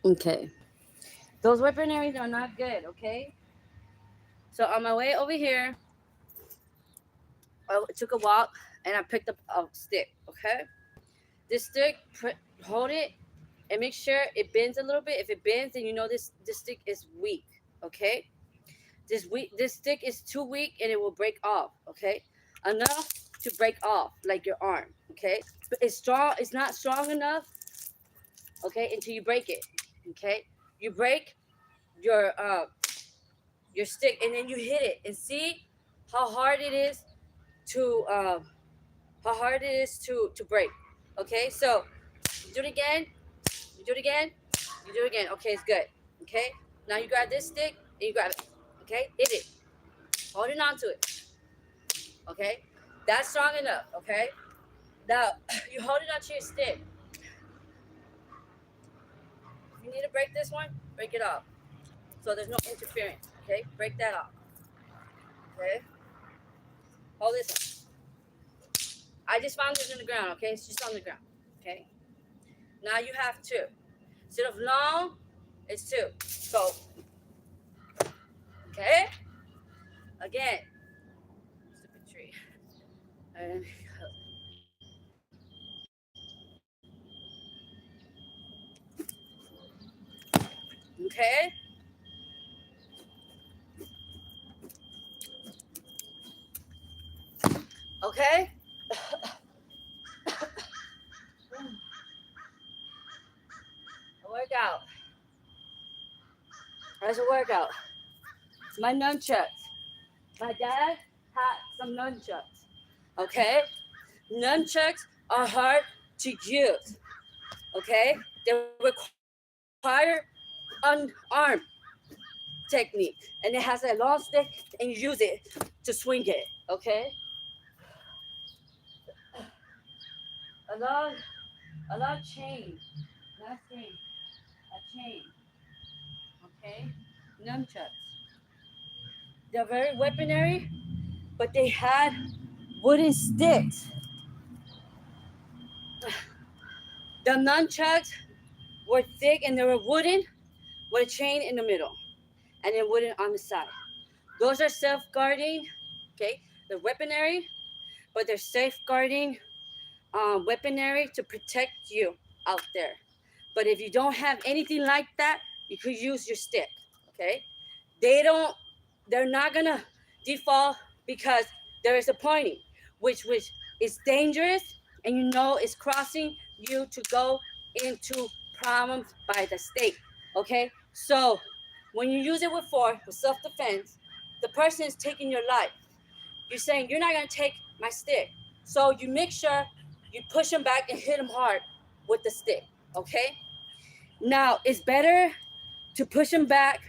Okay. Those weaponaries are not good, okay? So on my way over here, I took a walk and I picked up a stick, okay? This stick, hold it and make sure it bends a little bit. If it bends, then you know this stick is weak, okay? This stick is too weak and it will break off, okay? Enough to break off, like your arm, okay? But it's strong, it's not strong enough, okay, until you break it, okay? You break your stick and then you hit it and see how hard it is to to break. Okay, so you do it again, you do it again, you do it again. Okay, it's good. Okay, now you grab this stick and you grab it. Okay, hit it, holding on to it. Okay, that's strong enough. Okay, now you hold it onto your stick. If you need to break this one, break it off so there's no interference. Okay, break that off. Okay, hold this one. I just found this in the ground. Okay, it's just on the ground. Okay, now you have two. Instead of long, it's two. So, okay, again, stupid tree. And okay, okay. A workout. That's a workout. It's my nunchucks. My dad had some nunchucks. Okay, nunchucks are hard to use. Okay, they require unarmed technique, and it has a long stick, and you use it to swing it. Okay, a long, a long chain, not chain, a chain. Okay, nunchucks. They're very weaponry, but they had wooden sticks. The nunchucks were thick and they were wooden with a chain in the middle and then wooden on the side. Those are safeguarding, okay? They're weaponry, but they're safeguarding weaponry to protect you out there. But if you don't have anything like that, you could use your stick, okay? They don't, they're not gonna default because there is a pointing, which is dangerous, and you know it's crossing you to go into problems by the state, okay? So when you use it with force, with self-defense, the person is taking your life. You're saying, you're not gonna take my stick. So you make sure you push them back and hit them hard with the stick, okay? Now, it's better to push them back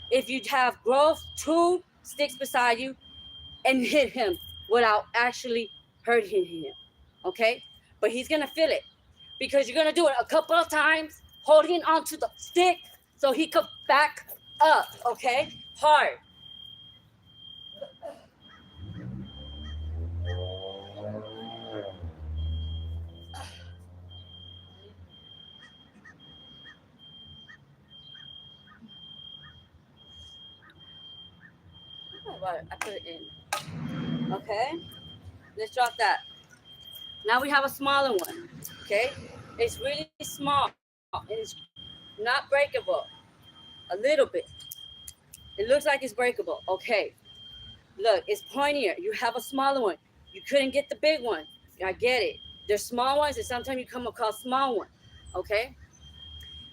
if you have growth, two sticks beside you, and hit him without actually hurting him, okay? But he's gonna feel it because you're gonna do it a couple of times, holding onto the stick so he could back up, okay? Hard. I put it in. Okay, let's drop that. Now we have a smaller one. Okay, it's really small and it's not breakable. A little bit. It looks like it's breakable. Okay, look, it's pointier. You have a smaller one. You couldn't get the big one. I get it. There's small ones, and sometimes you come across small one. Okay,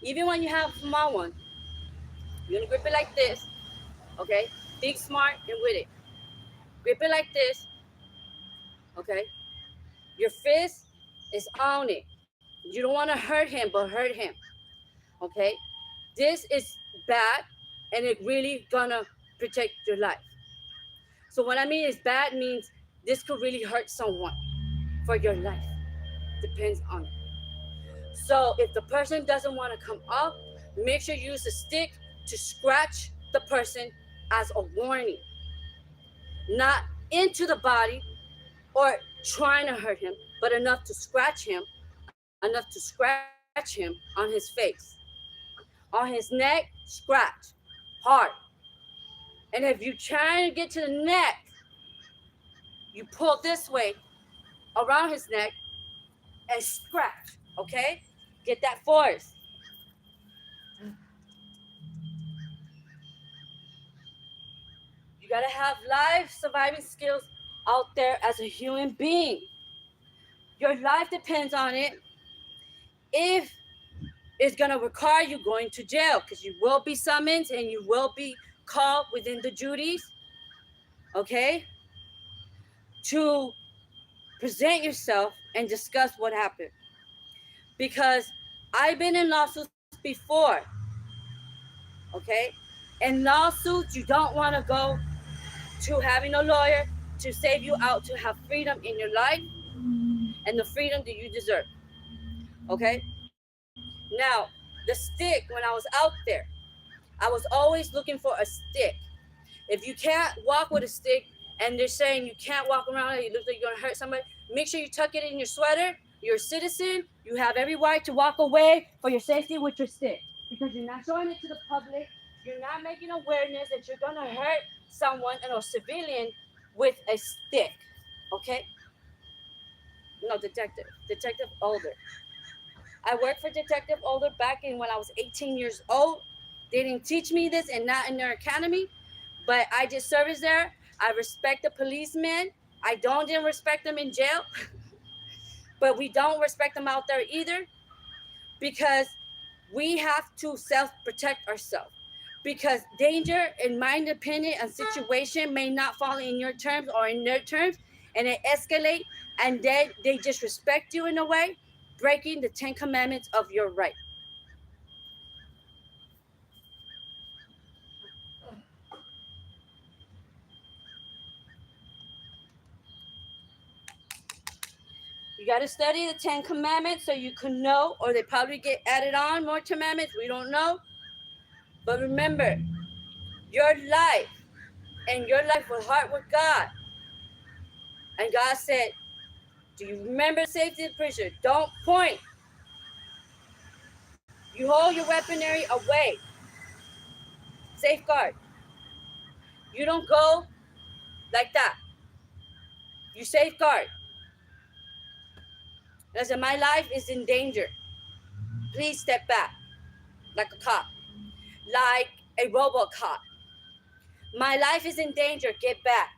even when you have a small one, you're gonna grip it like this. Okay, think smart and with it. Grip it like this. Okay, your fist is on it. You don't want to hurt him, but hurt him. Okay, this is bad, and it really gonna protect your life. So what I mean is bad means this could really hurt someone for your life. Depends on it. So if the person doesn't want to come up, make sure you use a stick to scratch the person as a warning, not into the body or trying to hurt him, but enough to scratch him, enough to scratch him on his face. On his neck, scratch hard. And if you try to get to the neck, you pull this way around his neck and scratch, okay? Get that force. You gotta have life surviving skills out there as a human being. Your life depends on it. If it's gonna require you going to jail, because you will be summoned and you will be called within the duties, okay, to present yourself and discuss what happened. Because I've been in lawsuits before, okay? In lawsuits, you don't want to go to having a lawyer to save you out to have freedom in your life and the freedom that you deserve, okay? Now, the stick, when I was out there, I was always looking for a stick. If you can't walk with a stick and they're saying you can't walk around and you look like you're gonna hurt somebody, make sure you tuck it in your sweater. You're a citizen. You have every right to walk away for your safety with your stick. Because you're not showing it to the public. You're not making awareness that you're gonna hurt someone or a civilian with a stick. Okay? No, Detective Older. I worked for Detective Older back in when I was 18 years old. They didn't teach me this and not in their academy, but I did service there. I respect the policemen. I didn't respect them in jail, but we don't respect them out there either because we have to self-protect ourselves. Because danger, in my opinion, a situation may not fall in your terms or in their terms, and it escalate, and then they disrespect you in a way, breaking the 10 commandments of your right. You got to study the 10 commandments so you can know, or they probably get added on more commandments. We don't know. But remember, your life and your life with heart with God. And God said, do you remember safety of the preacher? Don't point. You hold your weaponry away. Safeguard. You don't go like that. You safeguard. And I said, my life is in danger. Please step back like a cop, like a robocop. My life is in danger. Get back.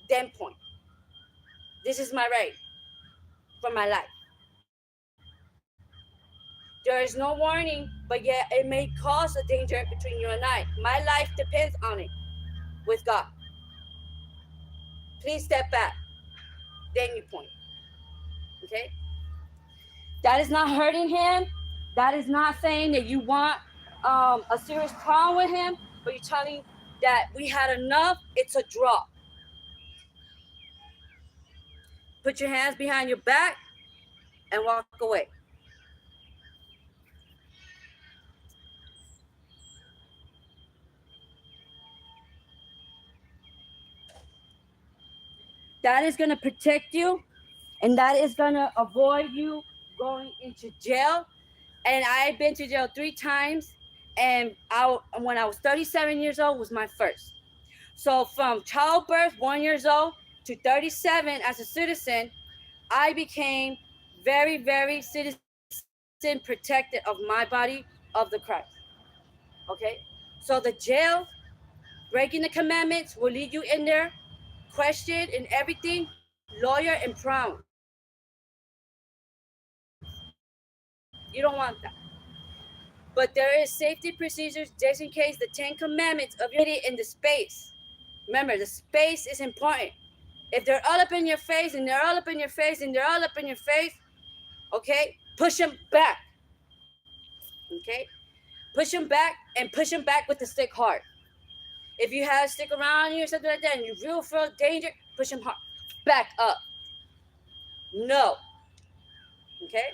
Then point. This is my right for my life. There is no warning, but yet it may cause a danger between you and I. My life depends on it with God. Please step back. Then you point. Okay? That is not hurting him. That is not saying that you want a serious problem with him, but you're telling that we had enough. It's a draw. Put your hands behind your back and walk away. That is going to protect you, and that is going to avoid you going into jail. And I've been to jail 3 times, and when I was 37 years old was my first. So from childbirth, 1 years old, to 37 as a citizen, I became very, very citizen protected of my body, of the Christ. Okay? So the jail, breaking the commandments, will lead you in there, questioned and everything, lawyer and proud. You don't want that. But there is safety procedures just in case the 10 commandments of your in the space. Remember, the space is important. If they're all up in your face and they're all up in your face and they're all up in your face, okay, push them back. Okay? Push them back and push them back with the stick hard. If you have a stick around you or something like that and you really feel danger, push them hard. Back up. No. Okay?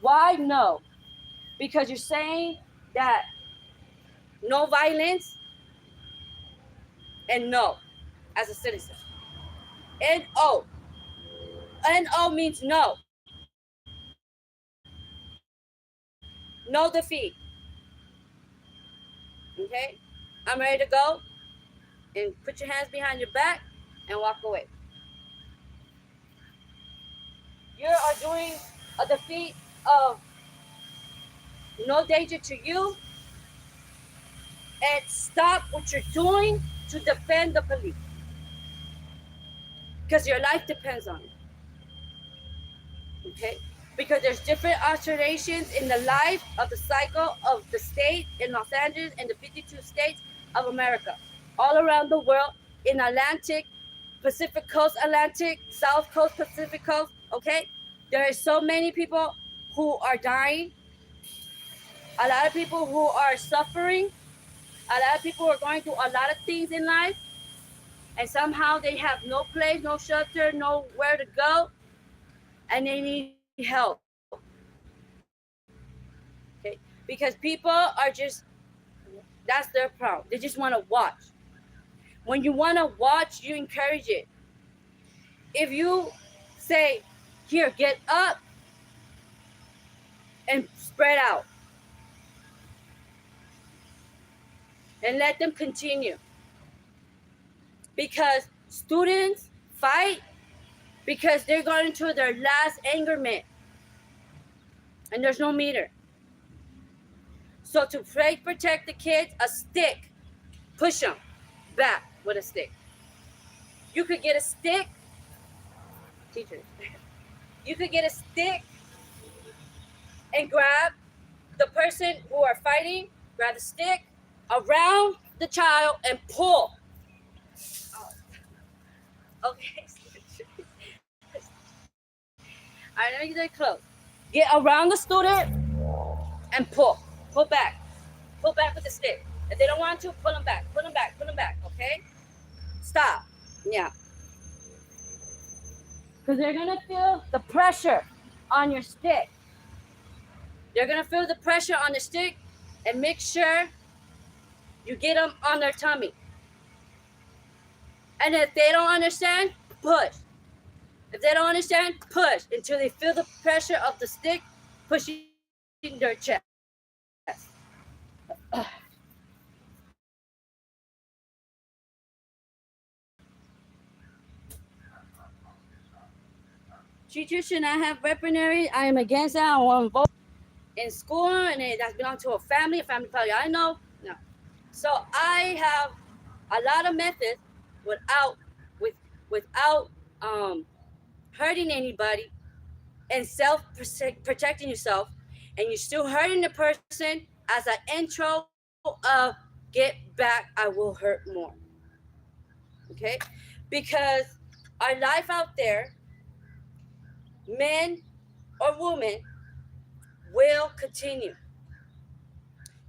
Why no? Because you're saying that no violence and no as a citizen. N-O. N-O means no. No defeat. Okay? I'm ready to go. And put your hands behind your back and walk away. You are doing a defeat of no danger to you, and stop what you're doing to defend the police because your life depends on it. Okay? Because there's different alterations in the life of the cycle of the state in Los Angeles and the 52 states of America, all around the world, in Atlantic, Pacific Coast Atlantic, South Coast Pacific Coast. Okay? There are so many people who are dying, a lot of people who are suffering, a lot of people are going through a lot of things in life, and somehow they have no place, no shelter, nowhere to go, and they need help. Okay? Because people are just, that's their problem. They just want to watch. When you want to watch, you encourage it. If you say, here, get up and spread out and let them continue. Because students fight because they're going into their last angerment and there's no meter. So to protect the kids, a stick, push them back with a stick. You could get a stick, teachers. You could get a stick and grab the person who are fighting, grab the stick around the child and pull. Oh, okay. All right, let me get close. Get around the student and pull. Pull back. Pull back with the stick. If they don't want to, pull them back. Pull them back. Pull them back. Okay? Stop. Yeah. Because they're going to feel the pressure on your stick. They're going to feel the pressure on the stick, and make sure you get them on their tummy. And if they don't understand, push. If they don't understand, push until they feel the pressure of the stick pushing their chest. Teachers should not have weaponry. I am against that. I want to vote in school, and that belongs to a family probably I know. No. So I have a lot of methods without without hurting anybody and self protecting yourself, and you're still hurting the person as an intro of get back, I will hurt more. Okay? Because our life out there, men or women, will continue.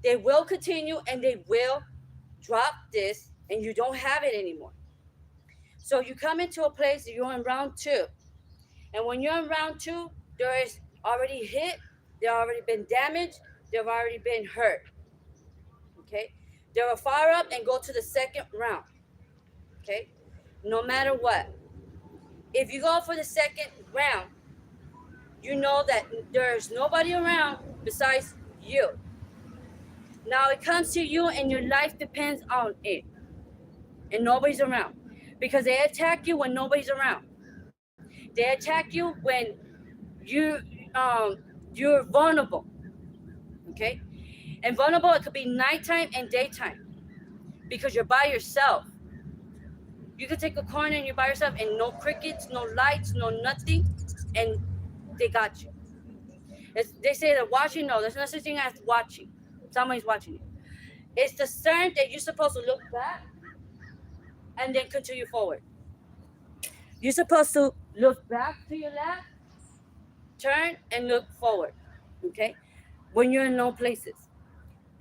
They will continue and they will drop this and you don't have it anymore. So you come into a place that you're in round two. And when you're in round two, there is already hit, there already been damaged, they've already been hurt. Okay? They will fire up and go to the second round. Okay? No matter what. If you go for the second round, you know that there's nobody around besides you. Now it comes to you and your life depends on it. And nobody's around. Because they attack you when nobody's around. They attack you when you you're vulnerable. Okay? And vulnerable, it could be nighttime and daytime. Because you're by yourself. You could take a corner and you're by yourself and no crickets, no lights, no nothing, and they got you. They say that watching, no, there's no such thing as watching. Somebody's watching you. It's the certain that you're supposed to look back and then continue forward. You're supposed to look back to your left, turn, and look forward. Okay? When you're in lone places.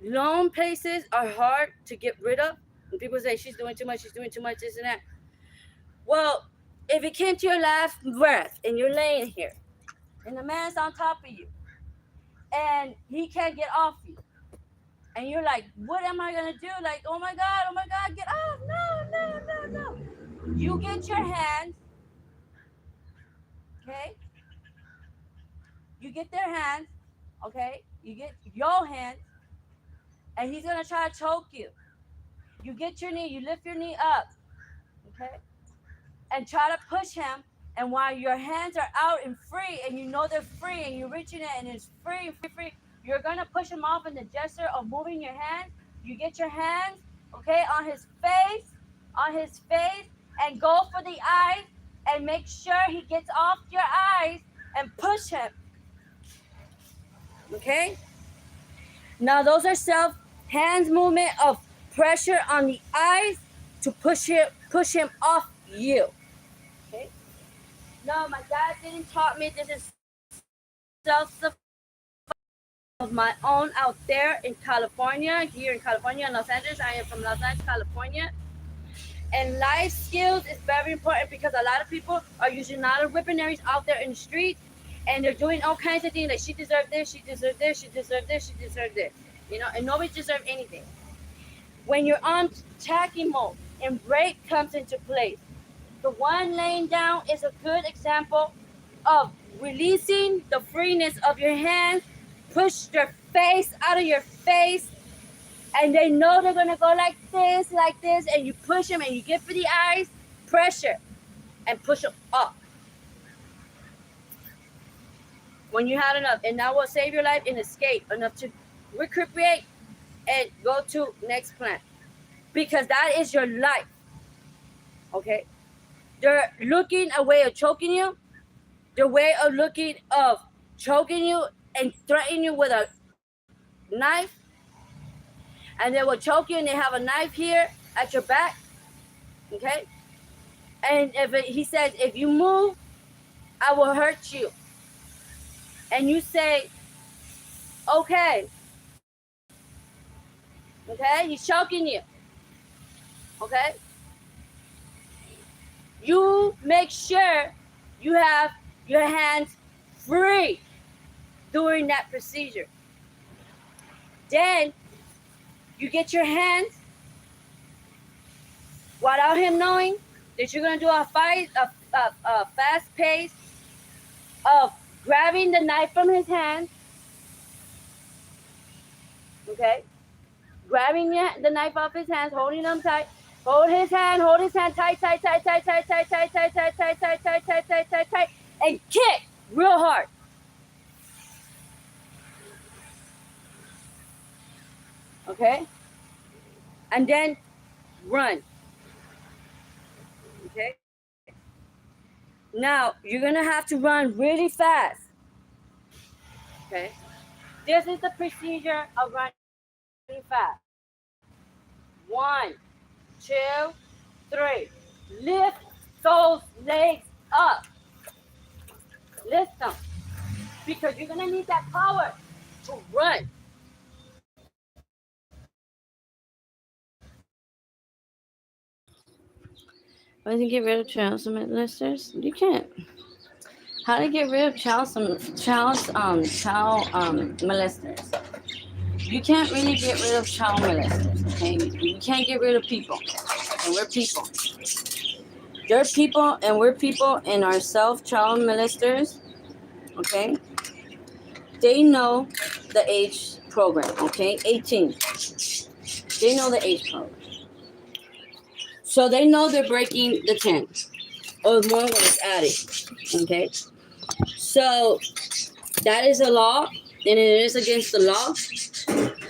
Lone places are hard to get rid of. When people say she's doing too much, this and that. Well, if it came to your last breath and you're laying here and the man's on top of you and he can't get off you and you're like, what am I gonna do? Like, oh my God, get off. No. You get your hands, okay? You get their hands Okay? You get your hand, and he's gonna try to choke you. You get your knee, you lift your knee up, okay? And try to push him. And while your hands are out and free, and you know they're free, and you're reaching it, and it's free, you're gonna push him off in the gesture of moving your hands. You get your hands, okay, on his face, and go for the eyes, and make sure he gets off your eyes, and push him. Okay? Now those are self hands movement of pressure on the eyes to push him off you. Okay? No, my dad didn't taught me. This is self of my own out there in California, here in California, in Los Angeles. I am from Los Angeles, California. And life skills is very important because a lot of people are using a lot of whippinaries out there in the street, and they're doing all kinds of things like she deserved this, she deserved this, she deserved this, she deserved this. You know, and nobody deserves anything. When you're on attacking mode and break comes into place, the one laying down is a good example of releasing the freeness of your hands. Push your face out of your face, and they know they're gonna go like this, and you push them, and you get for the eyes, pressure, and push them up. When you had enough, and that will save your life and escape enough to recuperate and go to next plan, because that is your life. Okay, they're looking a way of choking you. Their way of looking of choking you and threatening you with a knife, and they will choke you, and they have a knife here at your back. Okay, and he says, if you move, I will hurt you, and you say, okay, he's choking you. Okay, you make sure you have your hands free during that procedure. Then you get your hands without him knowing that you're gonna do a fast pace of grabbing the knife from his hand. Okay, grabbing the knife off his hands, holding them tight. Hold his hand tight, and kick real hard. Okay? And then run. Okay? Now, you're going to have to run really fast. Okay? This is the procedure of running fast. 1, 2, 3. Lift those legs up. Lift them. Because you're going to need that power to run. How to get rid of child molesters? You can't. How to get rid of child molesters? You can't really get rid of child molesters. Okay, you can't get rid of people, and we're people. They're people, and we're people, and our child molesters. Okay, they know the age program. Okay, 18. They know the age program. So they know they're breaking the 10 or more when it's added. Okay. So that is a law, and it is against the law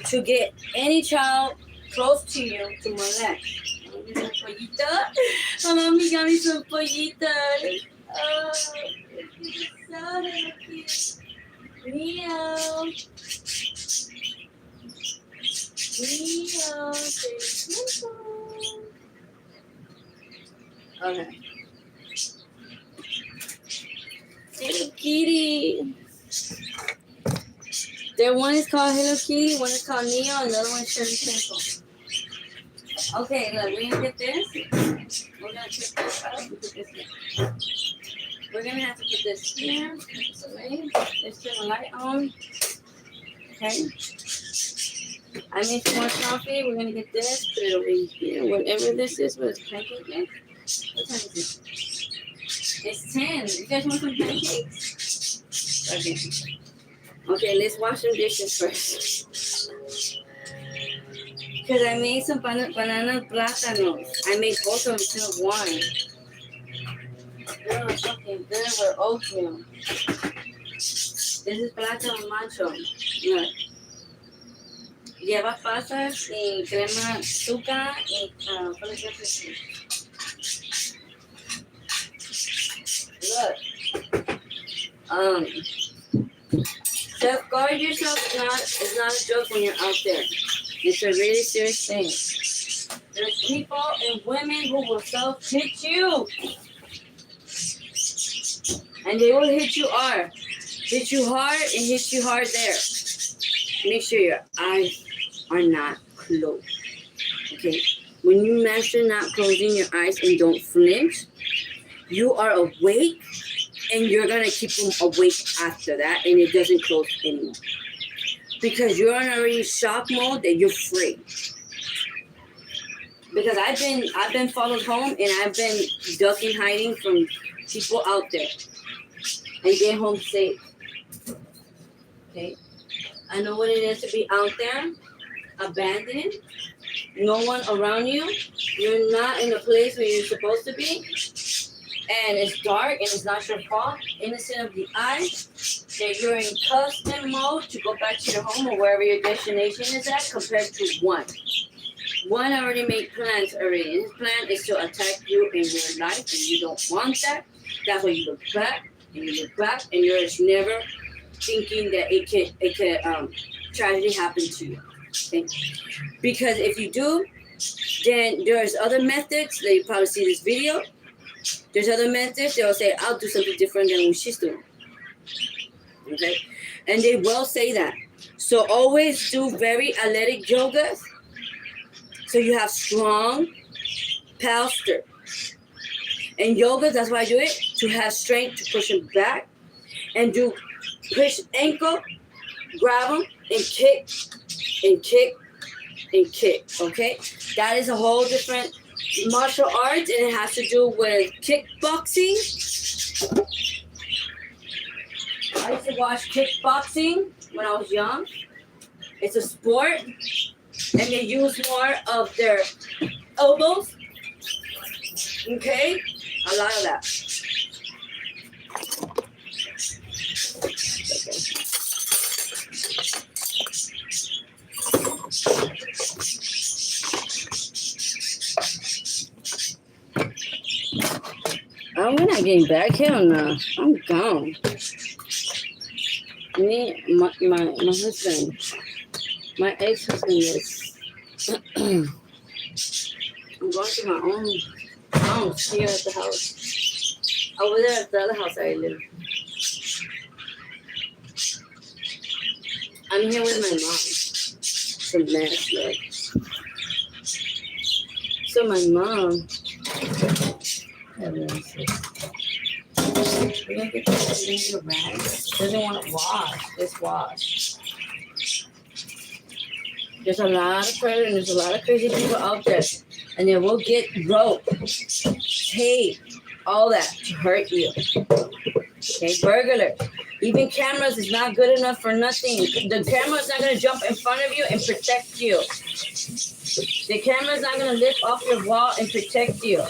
to get any child close to you to molest. Mommy got me some pollitas. Oh, so cute. Leo. Okay. Hello Kitty. There one is called Hello Kitty, one is called Neo, and the other one is Shirley Temple. Okay, look, we're gonna get this. We're gonna put this up. Put this here. We're gonna have to put this here. Put this away. Let's turn the light on. Okay. I made some more coffee. We're gonna get this. Put it over here. Whatever this is, what is pancake is? What time is it? It's 10. You guys want some pancakes? Okay. Okay, let's wash some dishes first. Because I made some banana plátanos. I made both of them instead of one. They're fucking good with oatmeal. This is plátano macho. Look. Lleva pasas y crema azúcar y ¿cuál es eso? Look. Self-guard yourself is not a joke when you're out there. It's a really serious thing. There's people and women who will self-hit you. And they will hit you hard. Hit you hard and hit you hard there. Make sure your eyes are not closed. Okay? When you master not closing your eyes and don't flinch, you are awake and you're going to keep them awake after that and it doesn't close anymore. Because you're in already shock mode that you're free. Because I've been followed home and I've been ducking, hiding from people out there and get home safe. Okay? I know what it is to be out there, abandoned, no one around you. You're not in the place where you're supposed to be. And it's dark and it's not your fault. Innocent of the eye. That you're in custom mode to go back to your home or wherever your destination is at compared to one. One already made plans already. And his plan is to attack you in your life and you don't want that. That's why you look back and you look back and you're just never thinking that it could tragedy happen to you. Okay? Because if you do, then there's other methods that you probably see this video. There's other methods they'll say, I'll do something different than what she's doing. Okay? And they will say that. So always do very athletic yogas. So you have strong posture. And yoga, that's why I do it, to have strength to push them back. And do push ankle, grab them, and kick, and kick, and kick. Okay? That is a whole different martial arts, and it has to do with kickboxing. I used to watch kickboxing when I was young. It's a sport, and they use more of their elbows. Okay? A lot of that. Oh, we're not getting back here now. I'm gone. Me, my husband, my ex-husband is. I'm going to my own house here at the house. Over there at the other house I live. I'm here with my mom. It's a mess, look. So my mom. We're gonna get this in the rag. Doesn't want to wash. Let's wash. There's a lot of predators and there's a lot of crazy people out there. And they will get rope, tape, all that to hurt you. Okay, burglar. Even cameras is not good enough for nothing. The camera is not going to jump in front of you and protect you. The camera is not going to lift off your wall and protect you.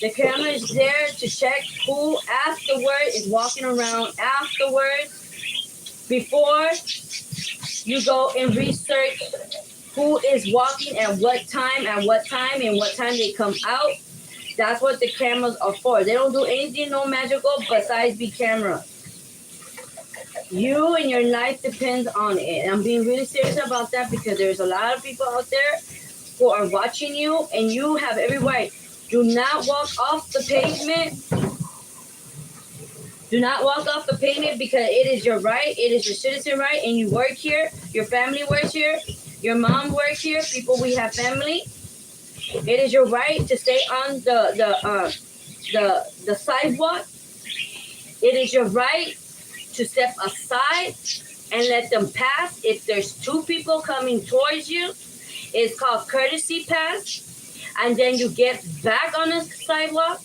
The camera is there to check who afterwards is walking around afterwards before you go and research who is walking at what time and what time they come out. That's what the cameras are for. They don't do anything no magical besides be cameras. You and your life depends on it. And I'm being really serious about that because there's a lot of people out there who are watching you and you have every right. Do not walk off the pavement. Do not walk off the pavement because it is your right. It is your citizen right and you work here. Your family works here. Your mom works here. People, we have family. It is your right to stay on the sidewalk. It is your right to step aside and let them pass. If there's two people coming towards you, it's called courtesy pass. And then you get back on the sidewalk.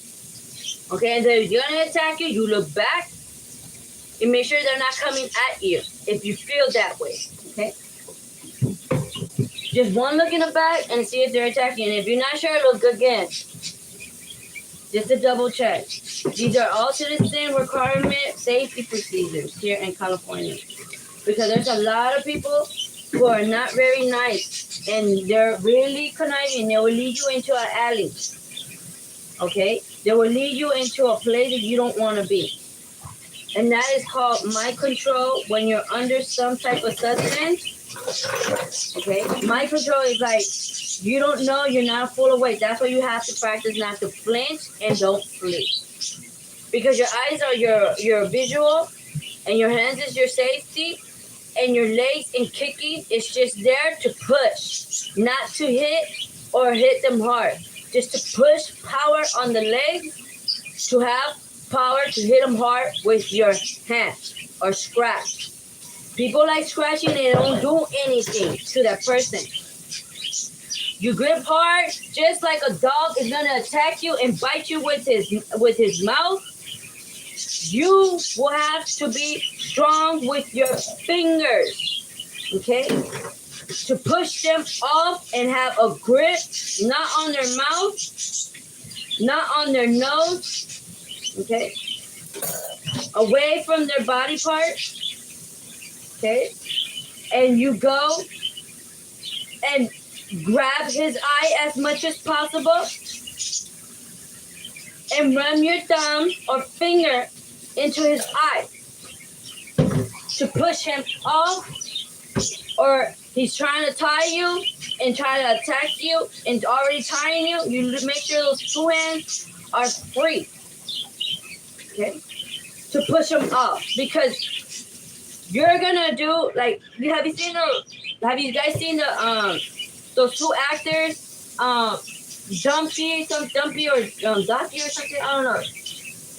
Okay, and then if you're gonna attack you, you look back and make sure they're not coming at you if you feel that way, okay? Just one look in the back and see if they're attacking. And if you're not sure, look again. Just to double check. These are all to the same requirement safety procedures here in California. Because there's a lot of people who are not very nice and they're really conniving. They will lead you into an alley. Okay? They will lead you into a place that you don't want to be. And that is called mind control when you're under some type of substance. Okay? Mind control is like, you don't know, you're not full awake. That's why you have to practice not to flinch and don't flee. Because your eyes are your visual, and your hands is your safety, and your legs and kicking is just there to push, not to hit or hit them hard. Just to push power on the legs, to have power to hit them hard with your hand or scratch. People like scratching, they don't do anything to that person. You grip hard, just like a dog is gonna attack you and bite you with his mouth. You will have to be strong with your fingers, okay? To push them off and have a grip, not on their mouth, not on their nose, okay? Away from their body part, okay? And you go and grab his eye as much as possible and run your thumb or finger into his eye to push him off, or he's trying to tie you and try to attack you and already tying you. You make sure those two hands are free, okay, to push him off, because you're gonna do like, have you guys seen the those two actors, Dumpy or Ducky or something, I don't know.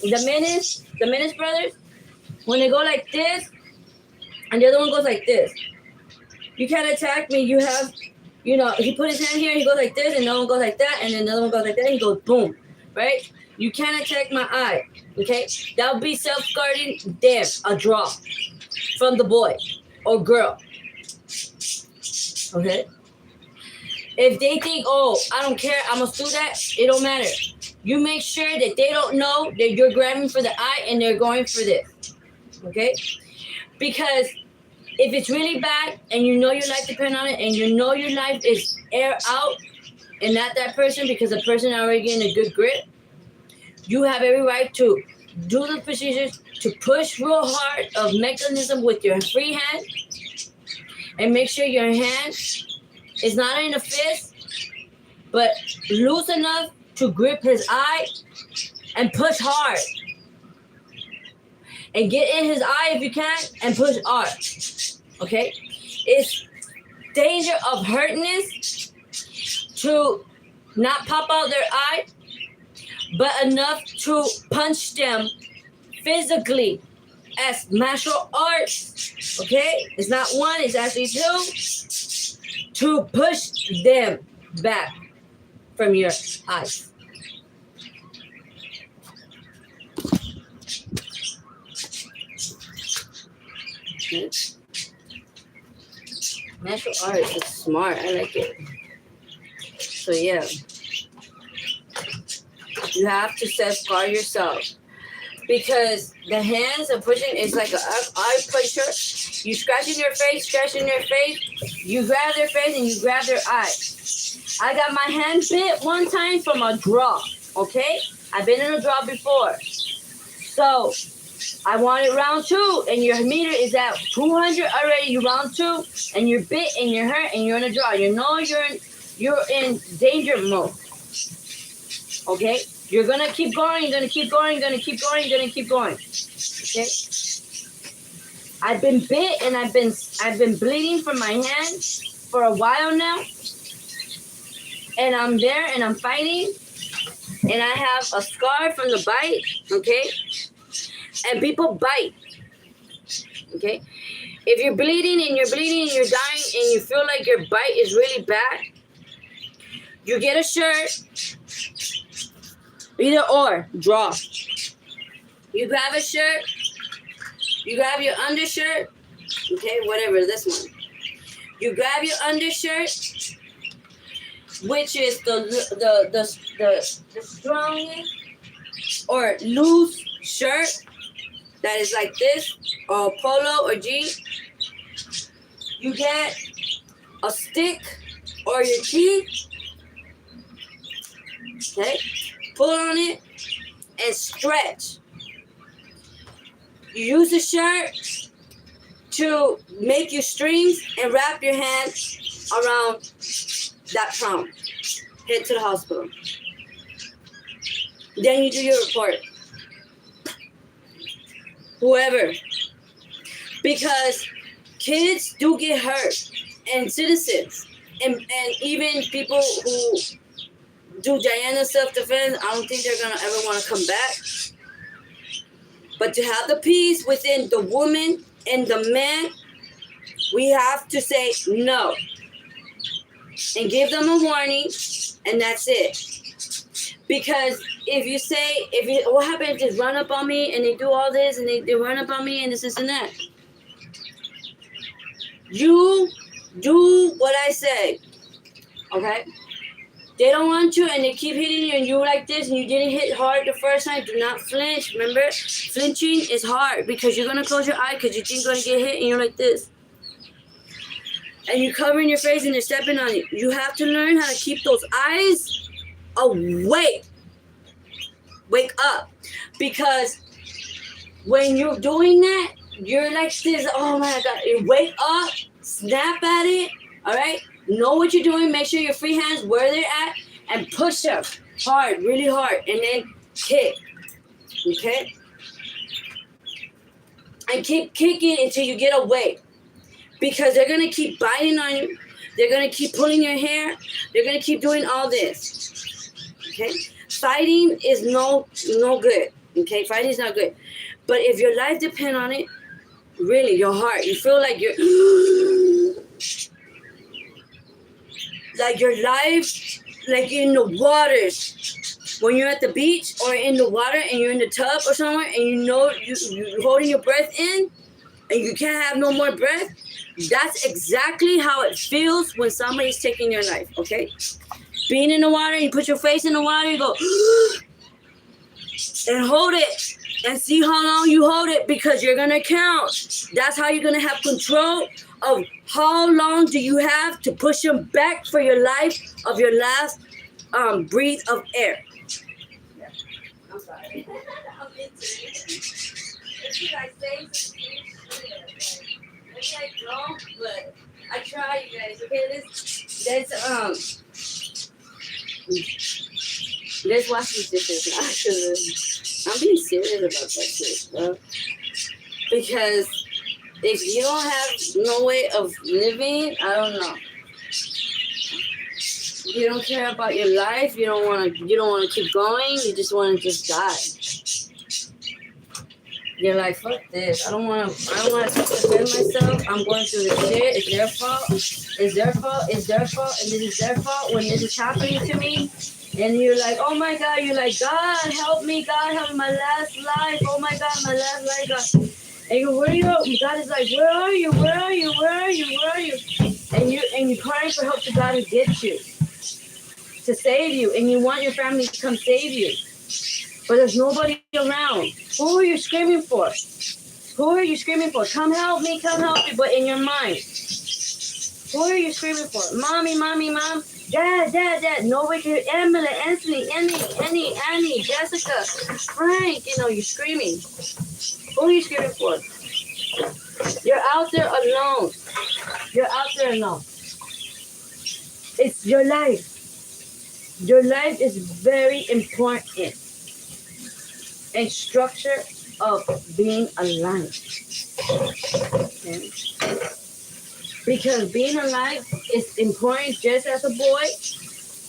The Menace brothers, when they go like this, and the other one goes like this. You can't attack me. You have, he put his hand here, he goes like this, and the other one goes like that, and then the other one goes like that, and he goes boom, right? You can't attack my eye, okay? That would be self-guarding there, a draw from the boy or girl, okay? If they think, oh, I don't care, I'm going to do that, it don't matter. You make sure that they don't know that you're grabbing for the eye and they're going for this, okay? Because if it's really bad and you know your life depends on it and you know your life is air out and not that person because the person already getting a good grip, you have every right to do the procedures to push real hard of mechanism with your free hand and make sure your hand is not in a fist, but loose enough to grip his eye and push hard. And get in his eye if you can and push hard. Okay? It's danger of hurtness to not pop out their eye, but enough to punch them physically as martial arts. Okay? It's not one, it's actually two. To push them back from your eyes. Okay. Martial arts is smart. I like it. So yeah, you have to safeguard yourself because the hands of pushing is like an eye pusher. You scratching their face, you grab their face and you grab their eye. I got my hand bit one time from a draw, okay? I've been in a draw before. So I wanted round 2 and your meter is at 200 already, you round 2 and you're bit and you're hurt and you're in a draw. You know you're in danger mode, okay? You're gonna keep going, okay? I've been bit and I've been bleeding from my hand for a while now. And I'm there and I'm fighting. And I have a scar from the bite, okay? And people bite, okay? If you're bleeding and you're dying and you feel like your bite is really bad, you get a shirt, either or, draw. You grab a shirt You grab your undershirt, okay, whatever, this one. You grab your undershirt, which is the strongest or loose shirt that is like this, or polo or jean. You get a stick or your teeth, okay, pull on it and stretch. You use the shirt to make your strings and wrap your hand around that pound. Head to the hospital. Then you do your report. Whoever. Because kids do get hurt, and citizens, and even people who do Diana self-defense, I don't think they're going to ever want to come back. But to have the peace within the woman and the man, we have to say no. And give them a warning, and that's it. Because what happens is run up on me, and they do all this, and they run up on me, and this and that. You do what I say, okay? They don't want you, and they keep hitting you, and you like this, and you didn't hit hard the first time. Do not flinch. Remember, flinching is hard because you're gonna close your eye because you think you're gonna get hit, and you're like this, and you're covering your face, and they're stepping on you. You have to learn how to keep those eyes awake. Wake up, because when you're doing that, you're like this. Oh my God! You wake up, snap at it. All right. Know what you're doing. Make sure your free hands where they're at, and push up hard, really hard, and then kick. Okay? And keep kicking until you get away, because they're gonna keep biting on you. They're gonna keep pulling your hair. They're gonna keep doing all this. Okay? Fighting is no good. Okay? Fighting is not good. But if your life depends on it, really, your heart, you feel like you're. Like your life, like in the waters, when you're at the beach or in the water and you're in the tub or somewhere, and you know you're holding your breath in and you can't have no more breath. That's exactly how it feels when somebody's taking your life, okay? Being in the water, you put your face in the water, you go and hold it and see how long you hold it, because you're gonna count. That's how you're gonna have control of how long do you have to push them back for your life of your last breath of air. Yeah. I'm sorry. I'm into it. It's like saying some shit. Maybe I don't, but I try, you guys. Okay, let's wash these dishes. Actually, I'm being serious about that shit, bro. Because if you don't have no way of living, I don't know. You don't care about your life. You don't want to keep going. You just want to just die. You're like, fuck this. I don't want to defend myself. I'm going through this shit. It's their fault. It's their fault. It's their fault. And this is their fault when this is happening to me. And you're like, oh my God. You're like, God, help me. God, help me. My last life. Oh my God, my last life. God. And you, where are you? God is like, where are you? Where are you? Where are you? Where are you? And you're crying for help to God to get you, to save you, and you want your family to come save you, but there's nobody around. Who are you screaming for? Who are you screaming for? Come help me, but in your mind. Who are you screaming for? Mommy, mom, dad. Nobody can hear. Emily, Anthony, Annie, Jessica, Frank. You're screaming. Who are you screaming for? You're out there alone. It's your life. Your life is very important in structure of being alive. Okay? Because being alive is important just as a boy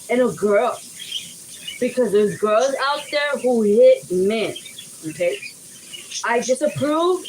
and a girl. Because there's girls out there who hit men. Okay? I disapprove